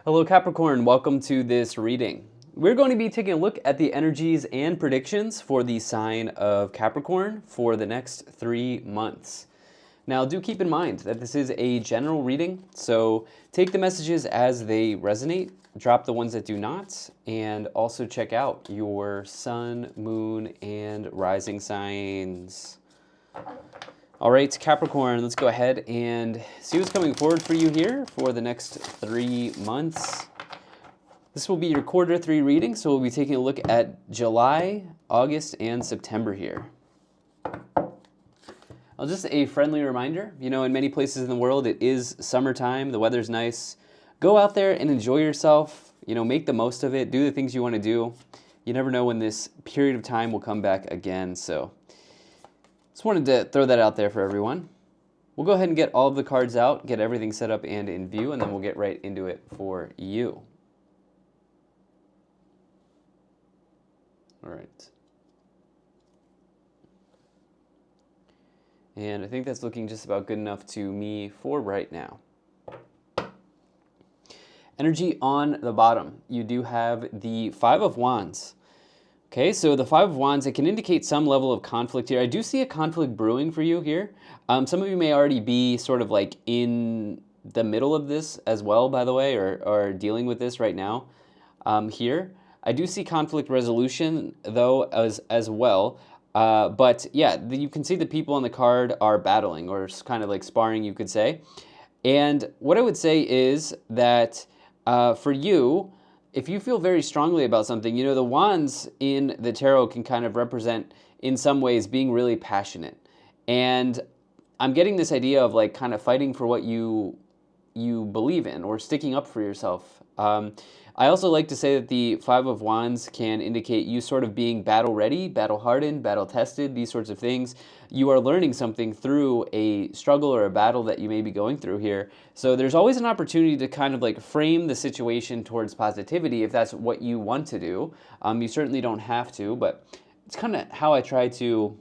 Hello Capricorn, welcome to this reading. We're going to be taking a look at the energies and predictions for the sign of Capricorn for the next 3 months. Now do keep in mind that this is a general reading, so take the messages as they resonate, drop the ones that do not, and also check out your sun, moon, and rising signs. All right, Capricorn, let's go ahead and see what's coming forward for you here for the next 3 months. This will be your quarter 3 reading, so we'll be taking a look at July, August, and September here. Just a friendly reminder, in many places in the world, it is summertime, the weather's nice. Go out there and enjoy yourself, make the most of it, do the things you want to do. You never know when this period of time will come back again, so just wanted to throw that out there for everyone. We'll go ahead and get all of the cards out, get everything set up and in view, and then we'll get right into it for you. All right. And I think that's looking just about good enough to me for right now. Energy on the bottom. You do have the Five of Wands. Okay, so the Five of Wands, it can indicate some level of conflict here. I do see a conflict brewing for you here. Some of you may already be sort of like in the middle of this as well, by the way, or dealing with this right now here. I do see conflict resolution, though, as well. But yeah, you can see the people on the card are battling or kind of like sparring, you could say. And what I would say is that for you, if you feel very strongly about something, the wands in the tarot can kind of represent, in some ways, being really passionate. And I'm getting this idea of like kind of fighting for what you believe in or sticking up for yourself. I also like to say that the Five of Wands can indicate you sort of being battle ready, battle hardened, battle tested, these sorts of things. You are learning something through a struggle or a battle that you may be going through here. So there's always an opportunity to kind of like frame the situation towards positivity if that's what you want to do. You certainly don't have to, but it's kind of how I try to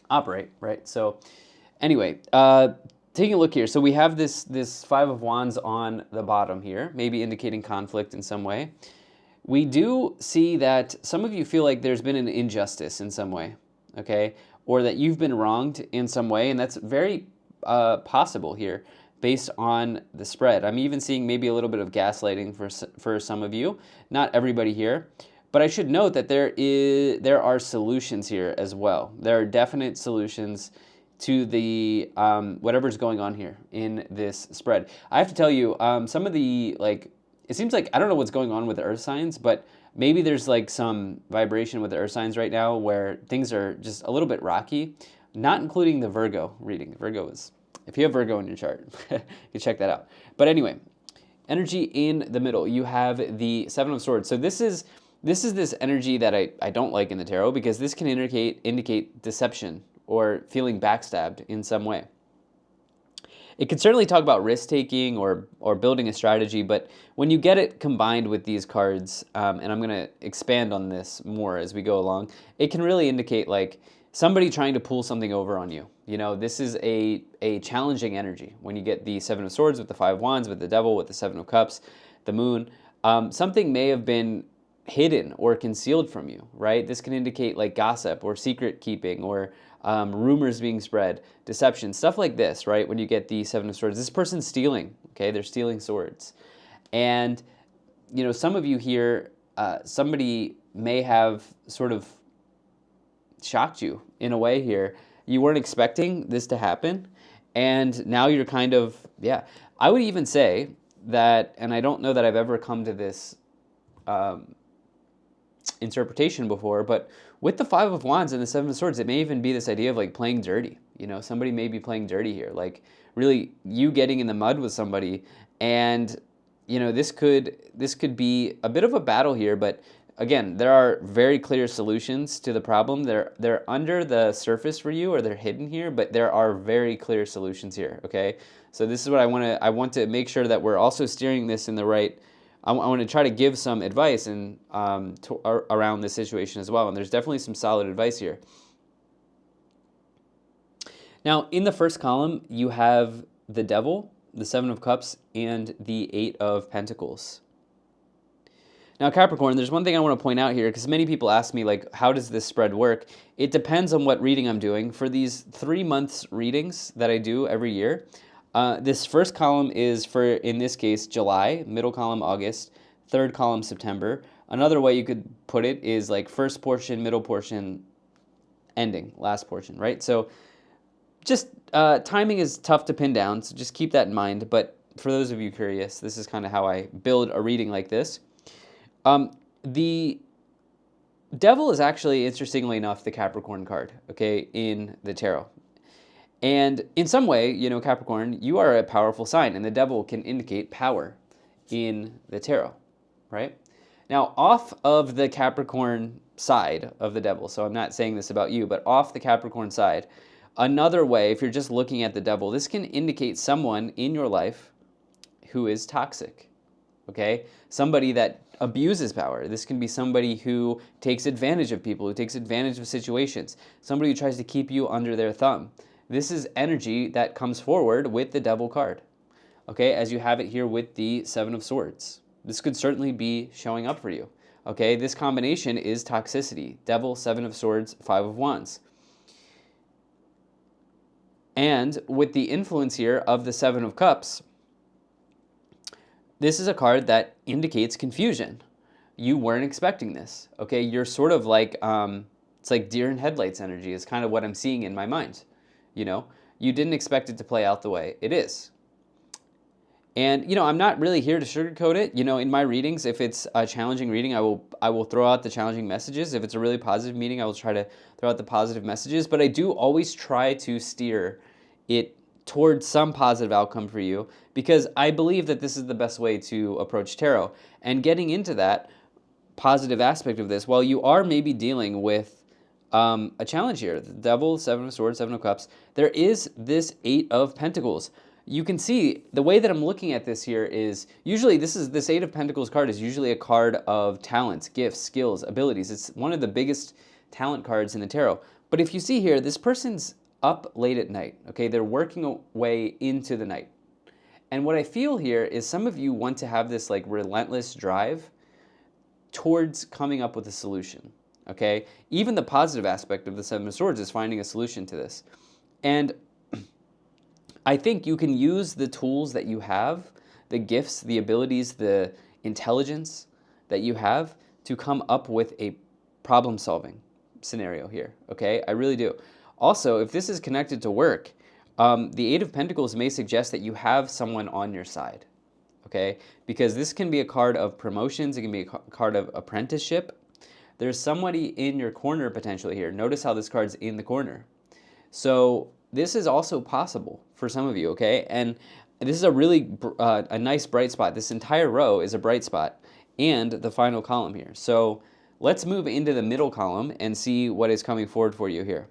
operate, right? So anyway, taking a look here, so we have this Five of Wands on the bottom here, maybe indicating conflict in some way. We do see that some of you feel like there's been an injustice in some way, okay? Or that you've been wronged in some way, and that's very possible here based on the spread. I'm even seeing maybe a little bit of gaslighting for some of you, not everybody here. But I should note that there are solutions here as well. There are definite solutions to the whatever's going on here in this spread. I have to tell you, some of the, it seems like, I don't know what's going on with the earth signs, but maybe there's like some vibration with the earth signs right now where things are just a little bit rocky, not including the Virgo reading. Virgo is, if you have Virgo in your chart, you can check that out. But anyway, energy in the middle, you have the Seven of Swords. So this is this energy that I don't like in the tarot, because this can indicate deception or feeling backstabbed in some way. It could certainly talk about risk-taking or building a strategy, but when you get it combined with these cards, and I'm going to expand on this more as we go along, it can really indicate like somebody trying to pull something over on you. This is a challenging energy when you get the Seven of Swords with the Five of Wands, with the Devil, with the Seven of Cups, the Moon. Something may have been hidden or concealed from you, right? This can indicate like gossip or secret keeping or rumors being spread, deception, stuff like this, right? When you get the Seven of Swords, this person's stealing, okay? They're stealing swords. And, some of you here, somebody may have sort of shocked you in a way here. You weren't expecting this to happen. And now you're kind of, I would even say that, and I don't know that I've ever come to this interpretation before, but with the Five of Wands and the Seven of Swords, it may even be this idea of like playing dirty. Somebody may be playing dirty here, like really you getting in the mud with somebody, and this could be a bit of a battle here. But again, there are very clear solutions to the problem. They're under the surface for you, or they're hidden here, but there are very clear solutions here. Okay, so this is what I want to make sure that we're also steering this in the right. I want to try to give some advice around this situation as well, and there's definitely some solid advice here. Now, in the first column, you have the Devil, the Seven of Cups, and the Eight of Pentacles. Now, Capricorn, there's one thing I want to point out here, because many people ask me, like, how does this spread work? It depends on what reading I'm doing. For these 3 months readings that I do every year, this first column is for, in this case, July, middle column August, third column September. Another way you could put it is like first portion, middle portion, ending, last portion, right? So just timing is tough to pin down, so just keep that in mind. But for those of you curious, this is kind of how I build a reading like this. The Devil is actually, interestingly enough, the Capricorn card, okay, in the tarot. And in some way, you know, Capricorn, you are a powerful sign, and the Devil can indicate power in the tarot, right? Now, off of the Capricorn side of the Devil, so I'm not saying this about you, but off the Capricorn side, another way, if you're just looking at the Devil, this can indicate someone in your life who is toxic, okay? Somebody that abuses power. This can be somebody who takes advantage of people, who takes advantage of situations, somebody who tries to keep you under their thumb. This is energy that comes forward with the Devil card, okay, as you have it here with the Seven of Swords. This could certainly be showing up for you, okay? This combination is toxicity. Devil, Seven of Swords, Five of Wands. And with the influence here of the Seven of Cups, this is a card that indicates confusion. You weren't expecting this, okay? You're sort of like, it's like deer in headlights energy is kind of what I'm seeing in my mind, you know? You didn't expect it to play out the way it is. And, you know, I'm not really here to sugarcoat it. You know, in my readings, if it's a challenging reading, I will throw out the challenging messages. If it's a really positive meeting, I will try to throw out the positive messages. But I do always try to steer it towards some positive outcome for you, because I believe that this is the best way to approach tarot. And getting into that positive aspect of this, while you are maybe dealing with a challenge here, the Devil, Seven of Swords, Seven of Cups, there is this Eight of Pentacles. You can see the way that I'm looking at this here is usually this Eight of Pentacles card is usually a card of talents, gifts, skills, abilities. It's one of the biggest talent cards in the tarot. But if you see here, this person's up late at night, okay? They're working a way into the night. And what I feel here is some of you want to have this like relentless drive towards coming up with a solution, okay? Even the positive aspect of the Seven of Swords is finding a solution to this. And I think you can use the tools that you have, the gifts, the abilities, the intelligence that you have to come up with a problem-solving scenario here, okay? I really do. Also, if this is connected to work, the Eight of Pentacles may suggest that you have someone on your side, okay? Because this can be a card of promotions, it can be a card of apprenticeship. There's somebody in your corner potentially here. Notice how this card's in the corner. So this is also possible for some of you, okay? And this is a really a nice bright spot. This entire row is a bright spot, and the final column here. So let's move into the middle column and see what is coming forward for you here.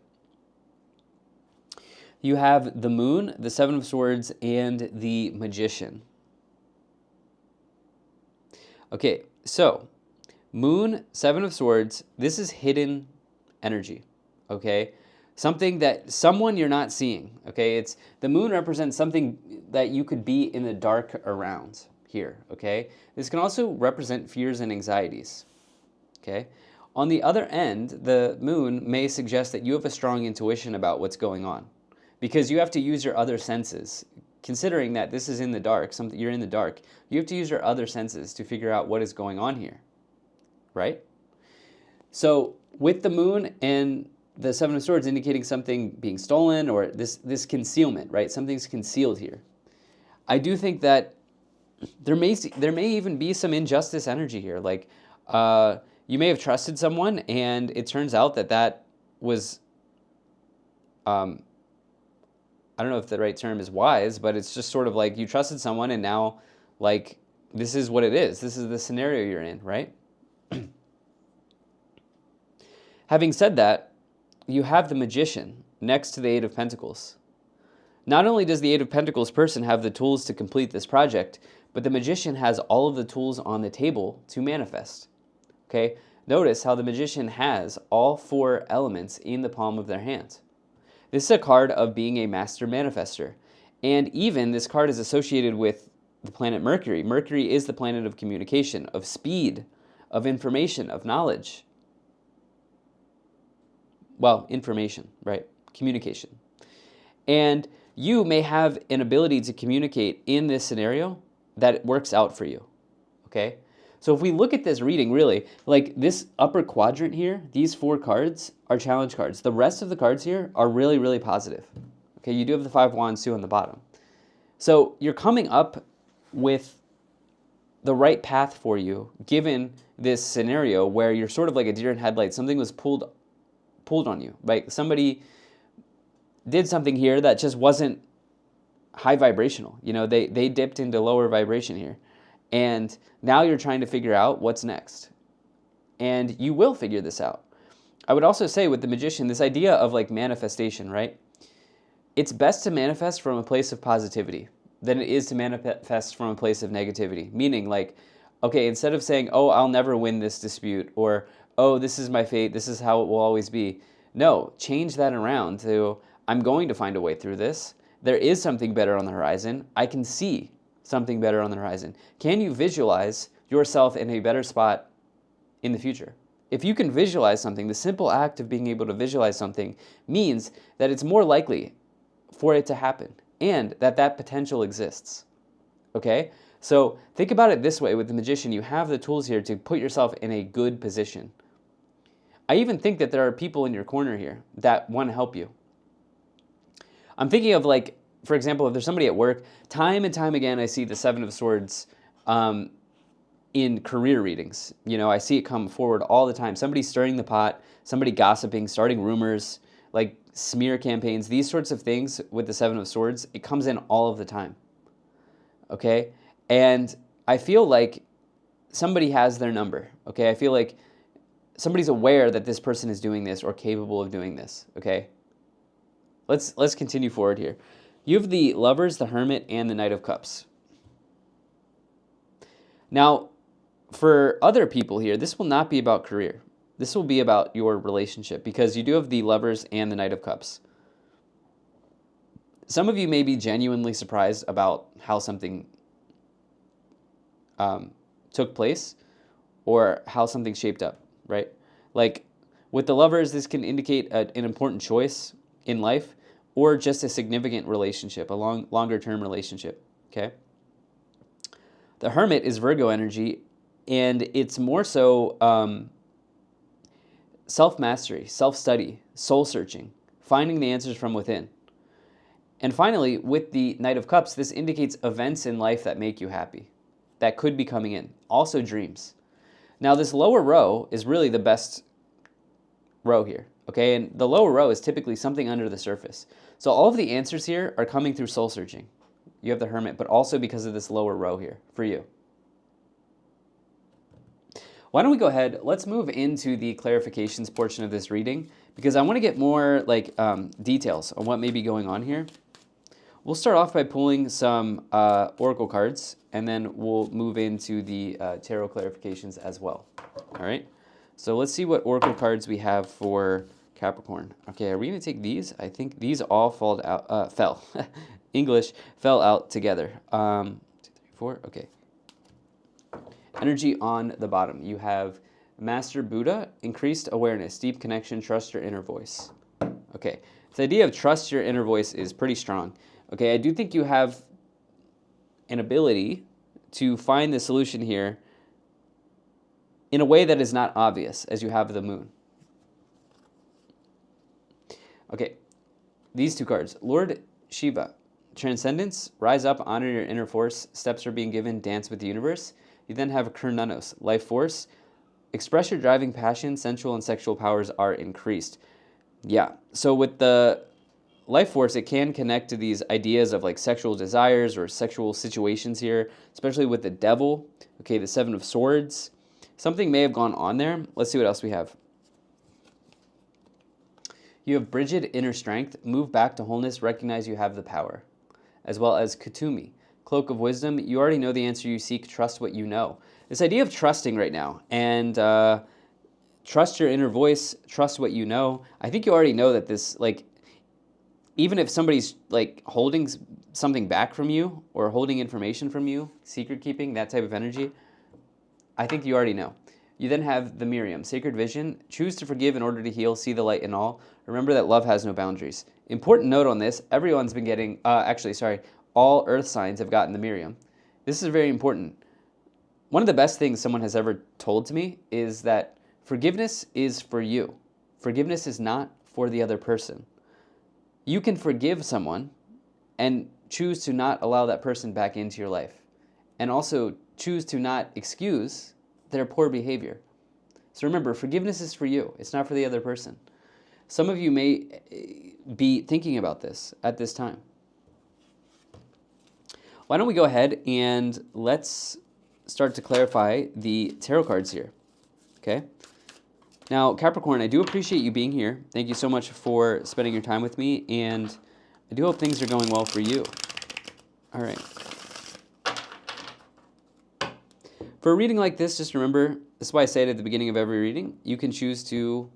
You have the Moon, the Seven of Swords, and the Magician. Okay, so Moon, Seven of Swords, this is hidden energy, okay? Something that someone you're not seeing, okay? It's the Moon represents something that you could be in the dark around here, okay? This can also represent fears and anxieties, okay? On the other end, the Moon may suggest that you have a strong intuition about what's going on, because you have to use your other senses. Considering that this is in the dark, you're in the dark, you have to use your other senses to figure out what is going on here, right? So with the Moon and the Seven of Swords indicating something being stolen or this concealment, right? Something's concealed here. I do think that there may even be some injustice energy here. Like you may have trusted someone and it turns out that was I don't know if the right term is wise, but it's just sort of like you trusted someone and now, like, this is what it is. This is the scenario you're in, right? Having said that, you have the Magician next to the Eight of Pentacles. Not only does the Eight of Pentacles person have the tools to complete this project, but the Magician has all of the tools on the table to manifest. Okay? Notice how the Magician has all 4 elements in the palm of their hand. This is a card of being a master manifester. And even this card is associated with the planet Mercury. Mercury is the planet of communication, of speed, of information, of knowledge. Well, information, right? Communication. And you may have an ability to communicate in this scenario that works out for you, okay? So if we look at this reading, really, like this upper quadrant here, these 4 cards are challenge cards. The rest of the cards here are really, really positive. Okay, you do have the 5 of Wands too on the bottom. So you're coming up with the right path for you, given this scenario where you're sort of like a deer in headlights. Something was pulled on you, right? Somebody did something here that just wasn't high vibrational. You know, they dipped into lower vibration here. And now you're trying to figure out what's next. And you will figure this out. I would also say with the Magician, this idea of like manifestation, right? It's best to manifest from a place of positivity than it is to manifest from a place of negativity. Meaning like, okay, instead of saying, oh, I'll never win this dispute, or, oh, this is my fate, this is how it will always be. No, change that around to, I'm going to find a way through this. There is something better on the horizon. I can see something better on the horizon. Can you visualize yourself in a better spot in the future? If you can visualize something, the simple act of being able to visualize something means that it's more likely for it to happen and that potential exists. Okay? So think about it this way with the Magician. You have the tools here to put yourself in a good position. I even think that there are people in your corner here that want to help you. I'm thinking of like, for example, if there's somebody at work, time and time again, I see the 7 of Swords in career readings. You know, I see it come forward all the time. Somebody stirring the pot, somebody gossiping, starting rumors, like smear campaigns, these sorts of things with the 7 of Swords, it comes in all of the time. Okay? And I feel like somebody has their number. Okay? I feel like somebody's aware that this person is doing this or capable of doing this. Okay? Let's continue forward here. You have the Lovers, the Hermit, and the Knight of Cups. Now, for other people here, this will not be about career. This will be about your relationship because you do have the Lovers and the Knight of Cups. Some of you may be genuinely surprised about how something took place or how something shaped up, right? Like with the Lovers, this can indicate an important choice in life or just a significant relationship, a longer-term relationship, okay? The Hermit is Virgo energy, and it's more so self-mastery, self-study, soul-searching, finding the answers from within. And finally, with the Knight of Cups, this indicates events in life that make you happy, that could be coming in. Also dreams. Now, this lower row is really the best row here, okay? And the lower row is typically something under the surface. So all of the answers here are coming through soul searching. You have the Hermit, but also because of this lower row here for you. Why don't we go ahead, let's move into the clarifications portion of this reading because I want to get more like details on what may be going on here. We'll start off by pulling some oracle cards and then we'll move into the tarot clarifications as well. All right, so let's see what oracle cards we have for Capricorn. Okay, are we going to take these? I think these all fell. English fell out together. 2, 3, 4. Okay. Energy on the bottom. You have Master Buddha, increased awareness, deep connection, trust your inner voice. Okay. The idea of trust your inner voice is pretty strong. Okay, I do think you have an ability to find the solution here in a way that is not obvious, as you have the Moon. Okay, these 2 cards. Lord Shiva, Transcendence, rise up, honor your inner force, steps are being given, dance with the universe. You then have Kurnanos, life force, express your driving passion, sensual and sexual powers are increased. Yeah, so with the life force, it can connect to these ideas of like sexual desires or sexual situations here, especially with the Devil. Okay, the 7 of Swords. Something may have gone on there. Let's see what else we have. You have Bridget, inner strength, move back to wholeness, recognize you have the power. As well as Katumi, cloak of wisdom, you already know the answer you seek, trust what you know. This idea of trusting right now, and trust your inner voice, trust what you know. I think you already know that this, like, even if somebody's like holding something back from you or holding information from you, secret keeping, that type of energy, I think you already know. You then have the Miriam, sacred vision. Choose to forgive in order to heal. See the light in all. Remember that love has no boundaries. Important note on this, everyone's been getting, all earth signs have gotten the Miriam. This is very important. One of the best things someone has ever told to me is that forgiveness is for you. Forgiveness is not for the other person. You can forgive someone and choose to not allow that person back into your life. And also choose to not excuse their poor behavior. So remember, forgiveness is for you. It's not for the other person. Some of you may be thinking about this at this time. Why don't we go ahead and let's start to clarify the tarot cards here, okay? Now, Capricorn, I do appreciate you being here. Thank you so much for spending your time with me, and I do hope things are going well for you. All right. For a reading like this, just remember, this is why I say it at the beginning of every reading, you can choose to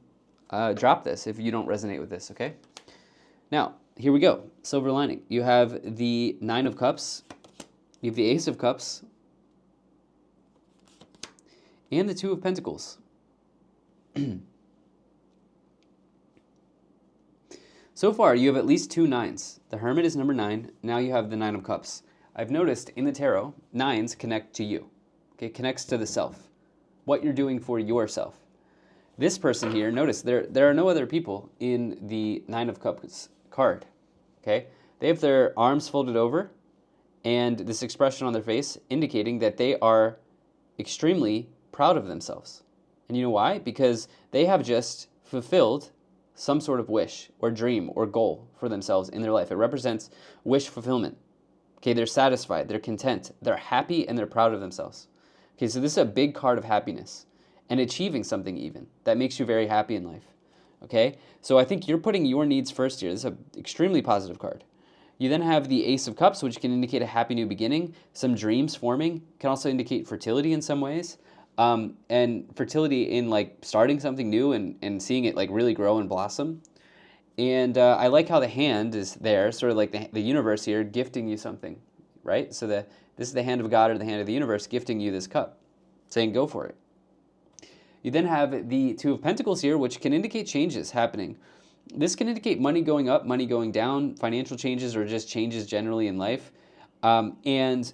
drop this if you don't resonate with this, okay? Now, here we go. Silver lining. You have the Nine of Cups, you have the Ace of Cups, and the Two of Pentacles. So far, you have at least 2 nines. The Hermit is number 9. Now you have the Nine of Cups. I've noticed in the tarot, nines connect to you. Okay, connects to the self. What you're doing for yourself. This person here, notice there are no other people in the Nine of Cups card. Okay? They have their arms folded over and this expression on their face indicating that they are extremely proud of themselves. And you know why? Because they have just fulfilled some sort of wish or dream or goal for themselves in their life. It represents wish fulfillment. Okay, they're satisfied, they're content, they're happy, and they're proud of themselves. Okay, so this is a big card of happiness and achieving something even that makes you very happy in life. Okay, so I think you're putting your needs first here. This is an extremely positive card. You then have the Ace of Cups, which can indicate a happy new beginning, some dreams forming, can also indicate fertility in some ways. And fertility in like starting something new and seeing it like really grow and blossom. And I like how the hand is there, sort of like the universe here gifting you something, right? So this is the hand of God or the hand of the universe gifting you this cup, saying go for it. You then have the Two of Pentacles here, which can indicate changes happening. This can indicate money going up, money going down, financial changes, or just changes generally in life. And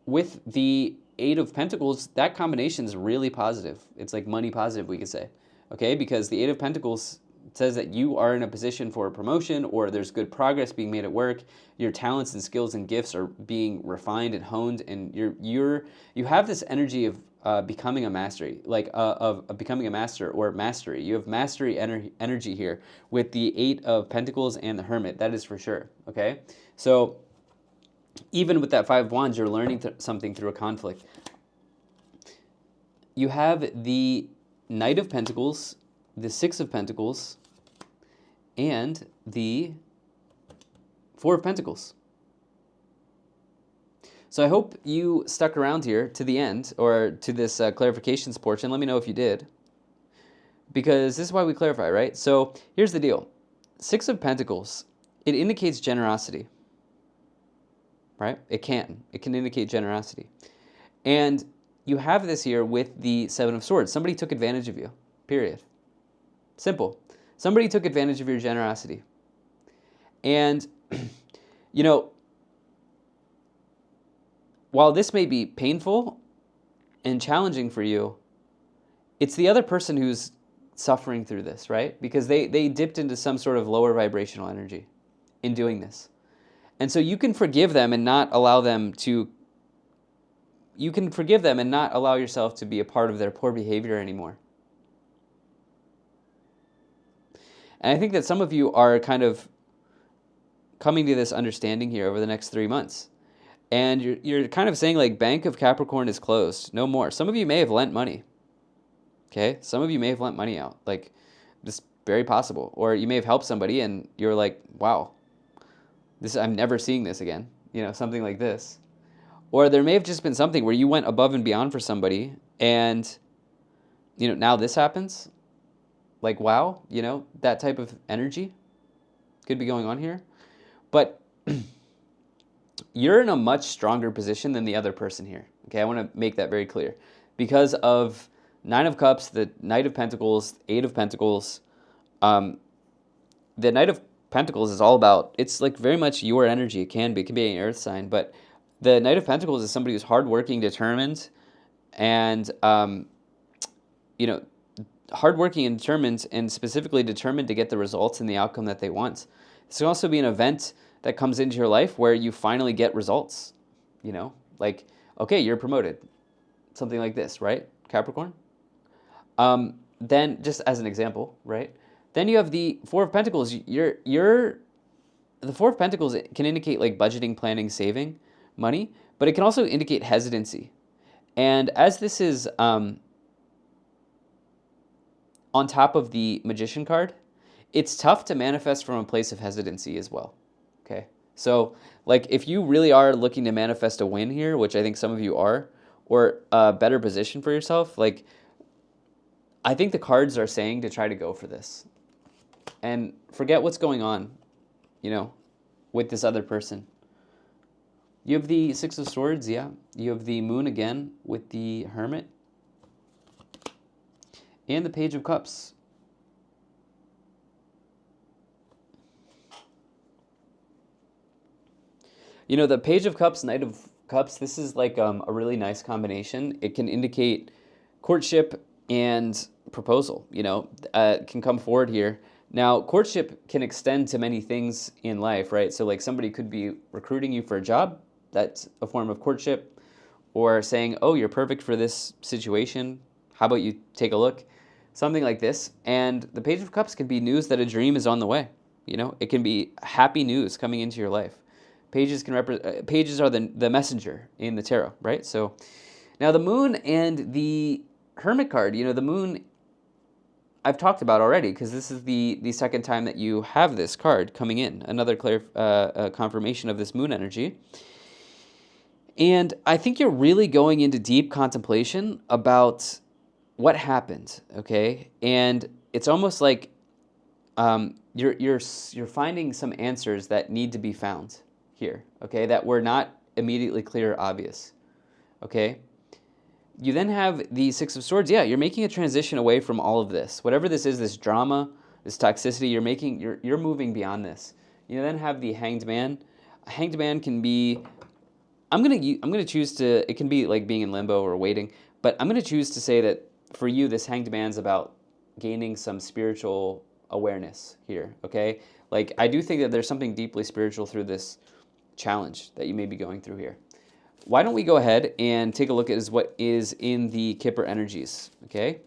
with the Eight of Pentacles, that combination is really positive. It's like money positive, we could say, okay? Because the Eight of Pentacles says that you are in a position for a promotion or there's good progress being made at work. Your talents and skills and gifts are being refined and honed, and you have this energy of becoming a mastery, like of becoming a master or mastery. You have mastery energy here with the Eight of Pentacles and the Hermit. That is for sure, okay? So even with that Five of Wands, you're learning something through a conflict. You have the Knight of Pentacles, the Six of Pentacles, and the Four of Pentacles. So I hope you stuck around here to the end, or to this clarifications portion. Let me know if you did. Because this is why we clarify, right? So here's the deal. Six of Pentacles, it indicates generosity. Right? It can indicate generosity. And you have this here with the Seven of Swords. Somebody took advantage of you, period. Simple. Somebody took advantage of your generosity. And, you know, while this may be painful and challenging for you, it's the other person who's suffering through this, right? Because they dipped into some sort of lower vibrational energy in doing this. And so you can forgive them and not allow them to, you can forgive them and not allow yourself to be a part of their poor behavior anymore. And I think that some of you are kind of coming to this understanding here over the next 3 months. And you're kind of saying like, Bank of Capricorn is closed, no more. Some of you may have lent money. Okay? Some of you may have lent money out. Like, just very possible. Or you may have helped somebody and you're like, wow, I'm never seeing this again, you know, something like this. Or there may have just been something where you went above and beyond for somebody and, you know, now this happens. Like, wow, you know, that type of energy could be going on here. But you're in a much stronger position than the other person here. Okay, I want to make that very clear. Because of Nine of Cups, the Knight of Pentacles, Eight of Pentacles, um, the Knight of Pentacles is all about, it's like very much your energy. It can be an earth sign, but the Knight of Pentacles is somebody who's hardworking, determined, and, you know, hardworking and determined, and specifically determined to get the results and the outcome that they want. This can also be an event that comes into your life where you finally get results, you know, like, okay, you're promoted, something like this, right, Capricorn? Then, just as an example, right? Then you have the Four of Pentacles. The Four of Pentacles can indicate like budgeting, planning, saving money, but it can also indicate hesitancy. And as this is on top of the Magician card, it's tough to manifest from a place of hesitancy as well. Okay, so like if you really are looking to manifest a win here, which I think some of you are, or a better position for yourself, like I think the cards are saying to try to go for this and forget what's going on, you know, with this other person. You have the Six of Swords, yeah. You have the Moon again with the Hermit. And the Page of Cups. You know, the Page of Cups, Knight of Cups, this is like a really nice combination. It can indicate courtship and proposal, you know, can come forward here. Now, courtship can extend to many things in life, right? So like somebody could be recruiting you for a job. That's a form of courtship. Or saying, oh, you're perfect for this situation. How about you take a look? Something like this. And the Page of Cups can be news that a dream is on the way. You know, it can be happy news coming into your life. Pages are the messenger in the tarot, right? So now the Moon and the Hermit card, you know, the Moon I've talked about already because this is the second time that you have this card coming in, another confirmation of this Moon energy. And I think you're really going into deep contemplation about what happened, okay? And it's almost like you're finding some answers that need to be found here, okay, that were not immediately clear or obvious, okay? You then have the Six of Swords. Yeah, you're making a transition away from all of this. Whatever this is, this drama, this toxicity, you're moving beyond this. You then have the Hanged Man. A Hanged Man can be, I'm gonna choose to, it can be like being in limbo or waiting, but I'm gonna choose to say that for you, this Hanged Man's about gaining some spiritual awareness here, okay? Like, I do think that there's something deeply spiritual through this challenge that you may be going through here. Why don't we go ahead and take a look at what is in the Kipper energies, okay?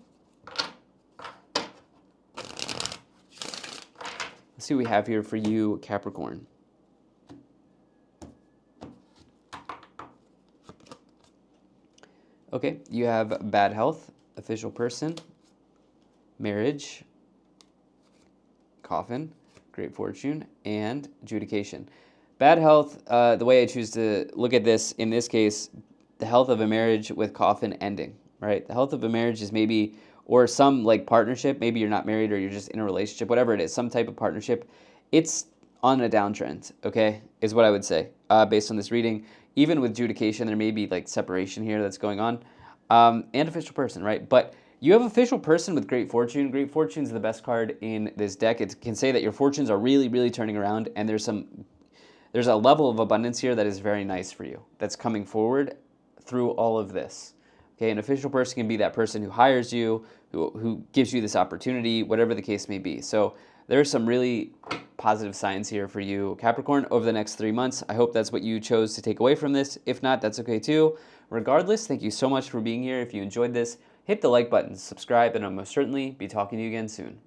Let's see what we have here for you, Capricorn. Okay, you have bad health, official person, marriage, coffin, great fortune, and adjudication. Bad health, the way I choose to look at this, in this case, the health of a marriage with coffin ending, right? The health of a marriage is maybe, or some like partnership, maybe you're not married or you're just in a relationship, whatever it is, some type of partnership, it's on a downtrend, okay, is what I would say, based on this reading. Even with adjudication, there may be like separation here that's going on, and official person, right? But you have official person with great fortune. Great fortune is the best card in this deck. It can say that your fortunes are really, really turning around, and there's a level of abundance here that is very nice for you, that's coming forward through all of this. Okay, an official person can be that person who hires you, who gives you this opportunity, whatever the case may be. So there are some really positive signs here for you, Capricorn, over the next 3 months. I hope that's what you chose to take away from this. If not, that's okay too. Regardless, thank you so much for being here. If you enjoyed this, hit the like button, subscribe, and I'll most certainly be talking to you again soon.